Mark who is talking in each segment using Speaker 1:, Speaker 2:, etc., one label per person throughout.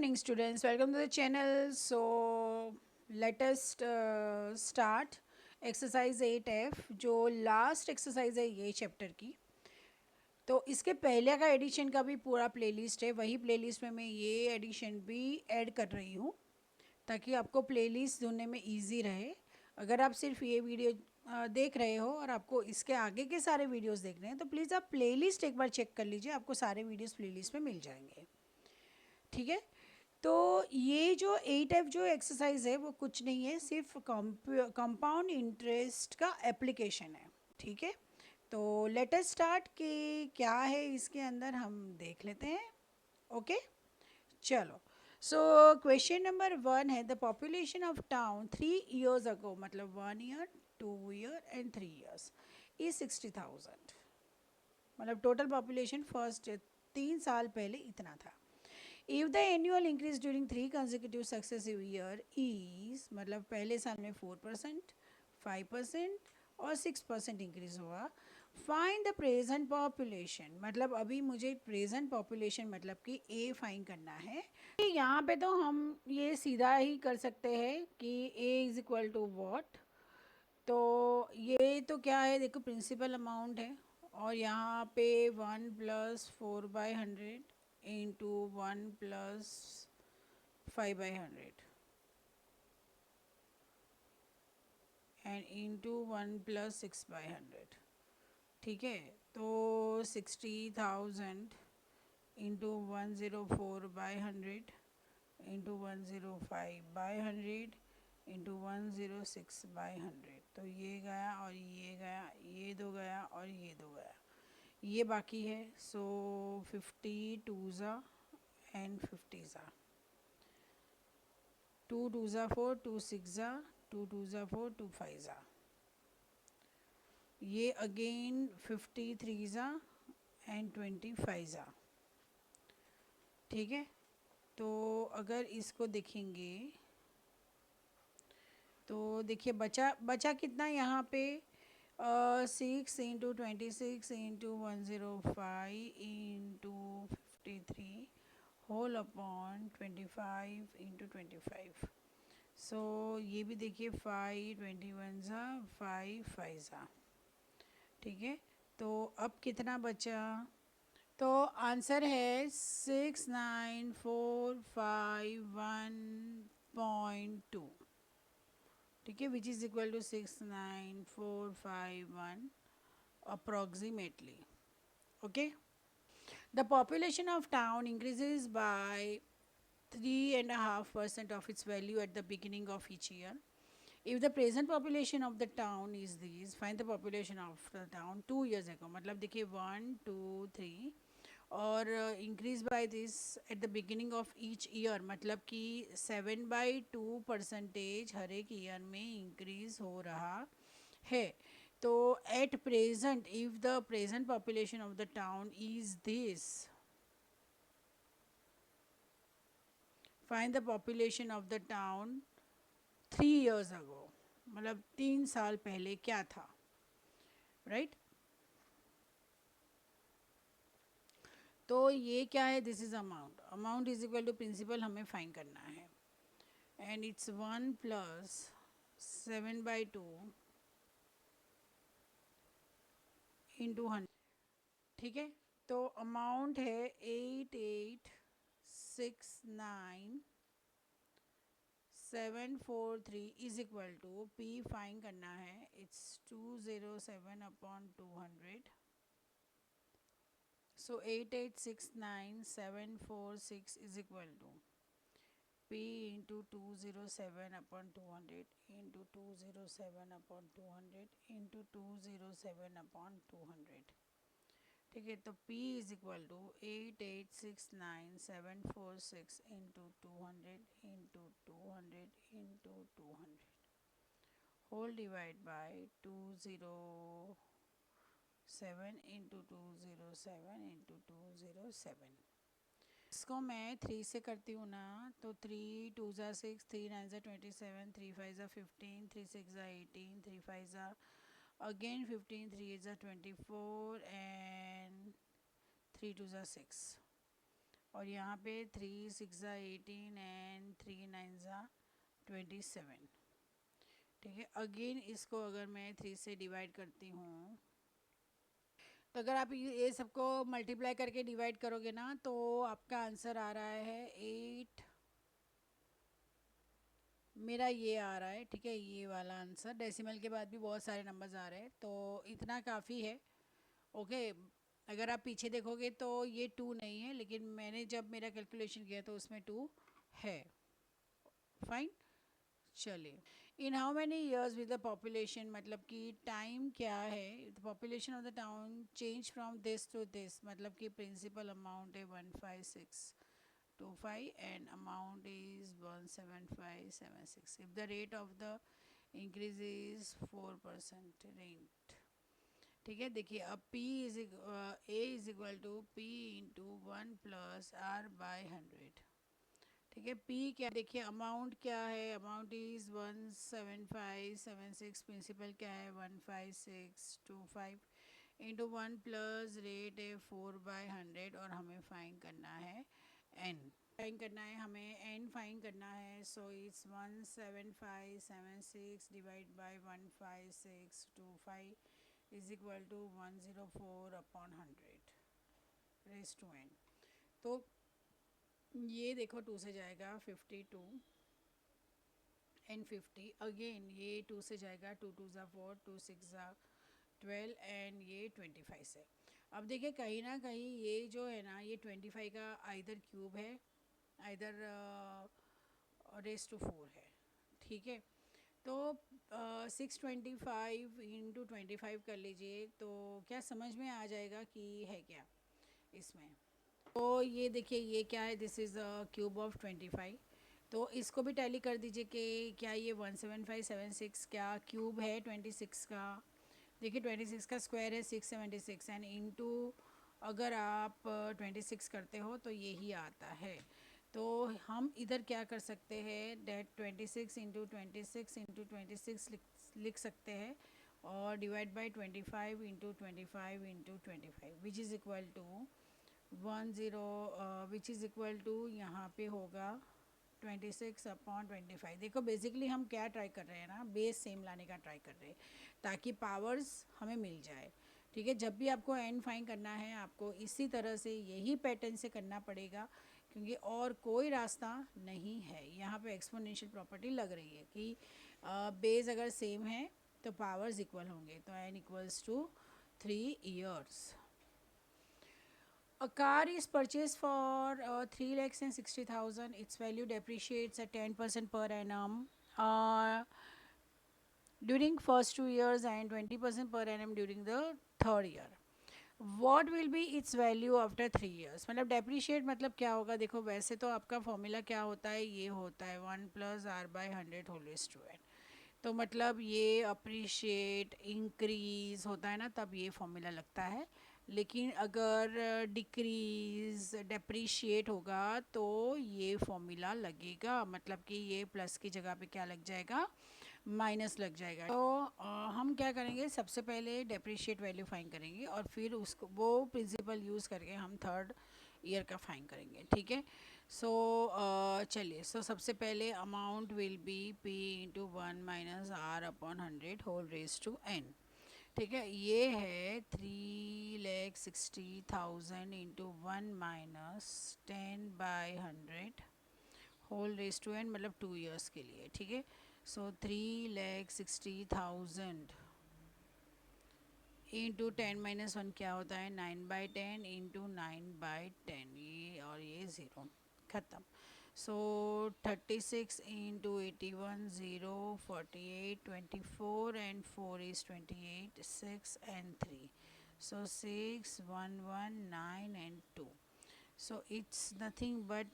Speaker 1: Morning students, welcome to the channel. So let us start exercise 8F जो last exercise है ये chapter की। तो इसके पहले का एडिशन का भी पूरा प्लेलिस्ट है, वही प्लेलिस्ट में मैं ये एडिशन भी ऐड कर रही हूँ ताकि आपको प्लेलिस्ट ढूंढने में इजी रहे। अगर आप सिर्फ ये वीडियो देख रहे हो और आपको इसके आगे के सारे वीडियोस देखने हैं तो प्लीज़ आप प्लेलिस्ट एक बार चेक कर लीजिए, आपको सारे वीडियोस प्लेलिस्ट में मिल जाएंगे। ठीक है, तो ये जो 8F जो एक्सरसाइज है वो कुछ नहीं है, सिर्फ कंपाउंड इंटरेस्ट का एप्लीकेशन है। ठीक है, तो लेट अस स्टार्ट कि क्या है इसके अंदर हम देख लेते हैं। ओके, चलो। सो क्वेश्चन नंबर 1 है the population of town 3 years अगो, मतलब 1 year, 2 year and 3 years is 60,000। मतलब टोटल पॉपुलेशन फर्स्ट 3 साल पहले इतना था। If the annual increase during 3 consecutive successive year is, मतलब पहले साल में 4%, 5% और 6% इंक्रीज हुआ। फाइंड द प्रेजेंट पॉपुलेशन, मतलब अभी मुझे प्रेजेंट पॉपुलेशन मतलब कि ए फाइंड करना है। यहाँ पे तो हम ये सीधा ही कर सकते हैं कि ए इज इक्वल टू वॉट। तो ये तो क्या है, देखो प्रिंसिपल अमाउंट है और यहाँ पे 1 + 4/100 इंटू 1 + 5/100 एंड इंटू 1 + 6/100। ठीक है, तो 60,000 इंटू 104/100 इंटू 105/100 इंटू 106/100, तो ये गया और ये गया, ये दो गया और ये दो गया, ये बाकी है। सो 50 2 एंड 50 2 2 4, 2 6 2 2 4, 2 5 ये अगेन 53 एंड 25। ठीक है, तो अगर इसको देखेंगे तो देखिए बचा बचा कितना यहाँ पे 6 × 26 इंटू 105 इंटू 53 होल अपॉन 25 × 25। सो ये भी देखिए 5 × 21 5 5। ठीक है, तो अब कितना बचा? तो आंसर है 694551.2। ठीक है, which is equal to 69451 approximately. Okay, the population of town increases by 3.5% of its value at the beginning of each year. If the present population of the town is this, find the population of the town 2 years ago. मतलब देखिए 1 2 3 और increase by this at the beginning of each year, मतलब कि 7/2% हर एक year में increase हो रहा है। तो at present if the present population of the town is this, find the population of the town 3 years अगो, मतलब 3 साल पहले क्या था। राइट, तो ये क्या है, this is amount, amount is equal to principal हमें फाइंड करना है एंड इट्स 1 + 7/2 इंटू 100। ठीक है, तो अमाउंट है 8869,743 is equal to P find करना है, it's 207/200। So 8869,746 is equal to P into 207/200 into 207/200 into 207/200। ठीक है, तो P is equal to 8869,746 into 200 into 200 into 200 whole divide by 207 into 207 into 207। इसको मैं 3 से करती हूँ ना, तो 3 2 6, 3 9 27, 3 5 15, 3 6 18, 3 5 again 15, 3 8 24 and 3 2 6। और यहाँ पे 3 6 18 एंड 3 9 27। ठीक है, अगेन इसको अगर मैं 3 से डिवाइड करती हूँ, तो अगर आप ये सबको मल्टीप्लाई करके डिवाइड करोगे ना, तो आपका आंसर आ रहा है 8। मेरा ये आ रहा है, ठीक है, ये वाला आंसर। डेसिमल के बाद भी बहुत सारे नंबर्स आ रहे हैं, तो इतना काफ़ी है। ओके, अगर आप पीछे देखोगे तो ये 2 नहीं है, लेकिन मैंने जब मेरा कैलकुलेशन किया तो उसमें 2 है। फाइन, चलिए। In how many years with the population, मतलब कि टाइम क्या है, the population of the town change from this to this, मतलब कि प्रिंसिपल अमाउंट है 15625 and amount is 17576 if the rate of the increase is 4% rate। ठीक है, देखिए अब P is A is equal to P into 1 + R/100। ठीक है, P क्या, देखिए अमाउंट क्या है, अमाउंट इज़ 17576, प्रिंसिपल क्या है 15625 इंटू 1 + रेट है 4/100, और हमें फाइन करना है n। फाइन करना है हमें n, फाइन करना है। So it's 17576 divide by 15625 is equal to 104/100 raise to n। तो ये देखो 2 से जाएगा 52 एंड 50, अगेन ये 2 से जाएगा, 2 2 ज़ा 4, 2 6 ज़ा 12 एंड ये 25 से। अब देखिए कहीं ना कहीं ये जो है ना, ये 25 का आइदर क्यूब है, आइदर रेस टू 4 है। ठीक है, तो 625 इंटू 25 कर लीजिए, तो क्या समझ में आ जाएगा कि है क्या इसमें। तो ये देखिए ये क्या है, दिस इज़ क्यूब ऑफ 25। तो इसको भी टैली कर दीजिए कि क्या ये 17576 क्या क्यूब है 26 का। देखिए 26 का स्क्वायर है 676 एंड इनटू अगर आप 26 करते हो तो यही आता है। तो हम इधर क्या कर सकते हैं, डेट 26 इंटू 26 इंटू 26 लिख सकते हैं, और divide by 25 into 25 into 25 which is equal to 10 which is equal to यहाँ पे होगा 26/25। देखो बेसिकली हम क्या ट्राई कर रहे हैं ना, बेस सेम लाने का ट्राई कर रहे हैं ताकि पावर्स हमें मिल जाए। ठीक है, जब भी आपको एन फाइन करना है आपको इसी तरह से यही पैटर्न से करना पड़ेगा, क्योंकि और कोई रास्ता नहीं है। यहाँ पे एक्सपोनेंशियल प्रॉपर्टी लग रही है कि बेस अगर सेम है तो पावर्स इक्वल होंगे, तो n equals to 3 years। A car is purchased for 3,60,000. Its value depreciates at 10% per annum during first 2 years and 20% per annum during the third year. What will be its value after 3 years? मतलब depreciate मतलब क्या होगा, देखो वैसे तो आपका formula क्या होता है, ये होता है 1 + R/100 whole raise to n। तो मतलब ये अप्रिशिएट इंक्रीज़ होता है ना, तब ये फॉर्मूला लगता है। लेकिन अगर डिक्रीज़ डेप्रीशिएट होगा तो ये फॉर्मूला लगेगा, मतलब कि ये प्लस की जगह पे क्या लग जाएगा, माइनस लग जाएगा। तो हम क्या करेंगे, सबसे पहले डेप्रीशिएट वैल्यू फाइन करेंगे और फिर उसको वो प्रिंसिपल यूज़ करके हम थर्ड ईयर का फाइन करेंगे। ठीक है, सो चलिए, सो सबसे पहले amount will be P into 1 - R/100 whole raise to n। ठीक है, ये है 3,60,000 into 1 - 10/100 whole raise to n, मतलब 2 years के लिए। ठीक है, सो 3,60,000 इंटू 10 - 1 क्या होता है, 9/10 इंटू 9/10, ये और ये ज़ीरो, ख़त्म। सो 36 into 81 0 48 24 and 4 is 28 6 and 3, so 6 1 1 9 and 2, so it's nothing but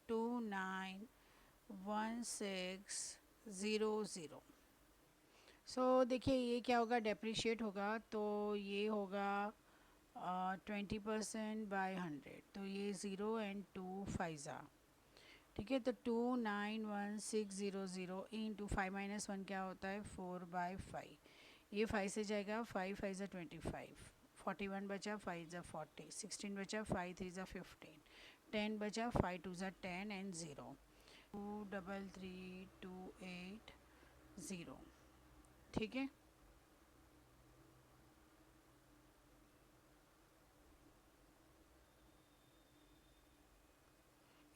Speaker 1: 291600। सो देखिए ये क्या होगा, डेप्रिशिएट होगा, तो ये होगा 20%/100, तो ये 0 एंड 2 5 ठीक है, तो 291600 इंटू 5 - 1 क्या होता है 4/5, ये 5 से जाएगा, 5 5 ज़ा 25, 41 बचा, 5 ज़ा 40, 16 बचा, 5 3 ज़ा 15, 10 बचा, 5 2 ज़ा 10 एंड 0, 23328 ठीक है।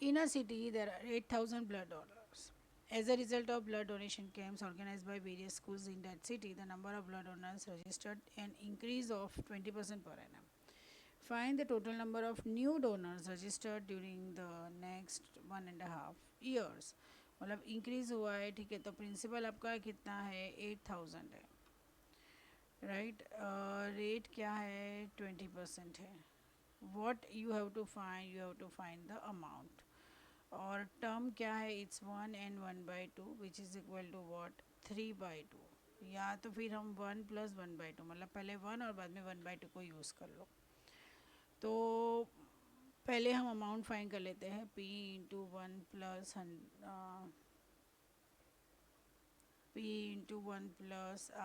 Speaker 1: In a city, there are 8,000 blood donors. As a result of blood donation camps organized by various schools in that city, the number of blood donors registered an increase of 20% per annum. Find the total number of new donors registered during the next 1.5 years. मतलब increase हुआ है, ठीक है, तो principal आपका कितना है, 8,000 है, राइट। रेट क्या है, 20% है। What you have to find, you have to find the amount. और टर्म क्या है, it's 1 and 1/2 which is equal to what, 3/2, या तो फिर हम 1 + 1/2, मतलब पहले 1 और बाद में 1/2 को यूज़ कर लो। तो पहले हम अमाउंट फाइंड कर लेते हैं, p into 1 +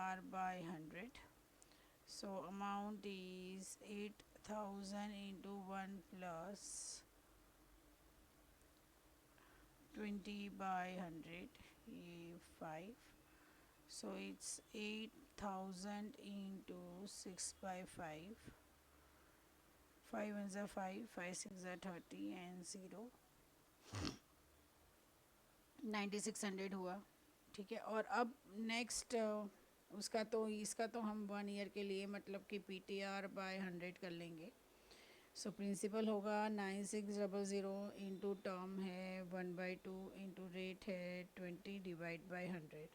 Speaker 1: r/100। So amount is 8,000 into 1 + 20/100, ये 5, so it's 8,000 into 6/5, 5 1 ज़ा 5, 5 6 ज़ा 30 एंड 0, 9600 हुआ, ठीक है। और अब नेक्स्ट उसका तो इसका तो हम 1 ईयर के लिए मतलब कि PTR/100 कर लेंगे। सो प्रिंसिपल होगा 9600 इंटू टर्म है 1/2 इंटू रेट है 20 / 100,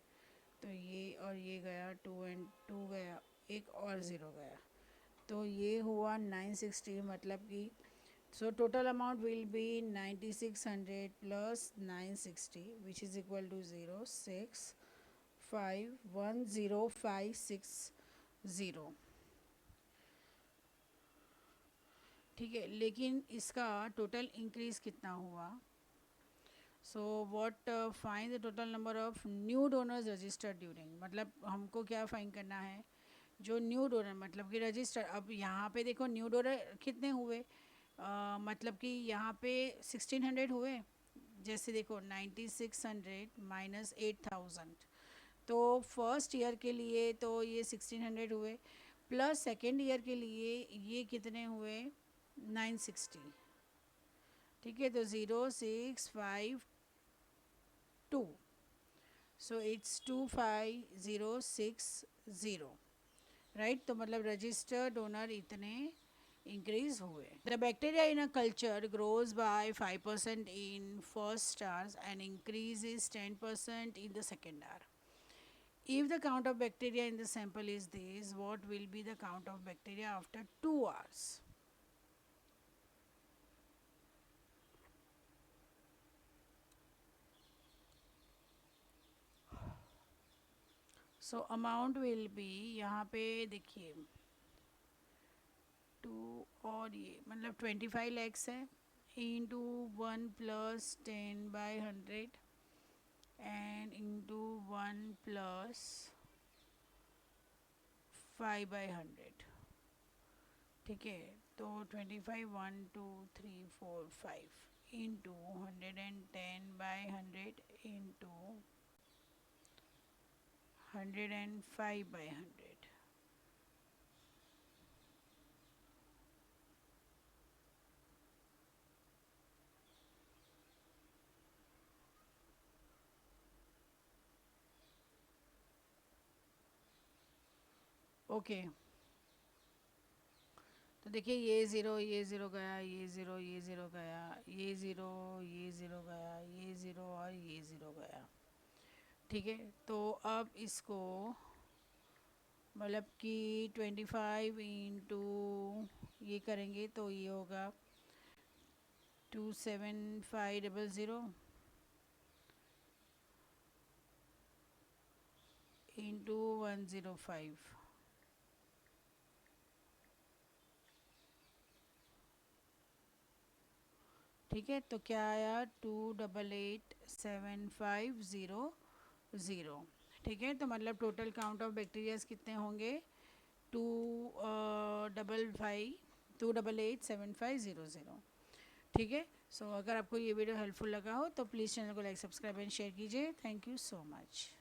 Speaker 1: तो ये और ये गया 2 एंड 2 गया, एक और ज़ीरो गया, तो ये हुआ 960, मतलब कि so total amount will be 9600 plus 960 which is equal to 06510,560, ठीक है। लेकिन इसका टोटल इंक्रीज़ कितना हुआ, so what find the total number of new donors registered during, मतलब हमको क्या फाइंड करना है, जो न्यू डोनर मतलब कि रजिस्टर। अब यहाँ पे देखो न्यू डोनर कितने हुए, मतलब कि यहाँ पे 1600 हुए, जैसे देखो 9600 माइनस 8000, तो फर्स्ट ईयर के लिए तो ये 1600 हुए, प्लस सेकेंड ईयर के लिए ये कितने हुए, 960, ठीक है। तो 0652, सो इट्स 25060, राइट। तो मतलब रजिस्टर डोनर इतने increase हुए। The bacteria in a culture grows by 5% in first hours and increases 10% in the second hour. If the count of bacteria in the sample is this, what will be the count of bacteria after 2 hours? So amount will be, यहाँ पे देखिए 2 और ये मतलब 25 lakhs है, into 1 + 10/100 and into 1 + 5/100, ठीक है। तो 25 1 2 3 4 5 इंटू 110/100 इंटू 105/100, ओके। तो देखिए ये ज़ीरो गया, ये ज़ीरो गया, ये ज़ीरो गया, ये ज़ीरो और ये ज़ीरो गया, ठीक है। तो अब इसको मतलब कि 25 इंटू ये करेंगे तो ये होगा 27500 इंटू 105, ठीक है। तो क्या आया, 2887500, ठीक है। तो मतलब टोटल काउंट ऑफ बैक्टीरियाज कितने होंगे, 2887500। ठीक है। सो अगर आपको ये वीडियो हेल्पफुल लगा हो तो प्लीज़ चैनल को लाइक, सब्सक्राइब एंड शेयर कीजिए। Thank you so much.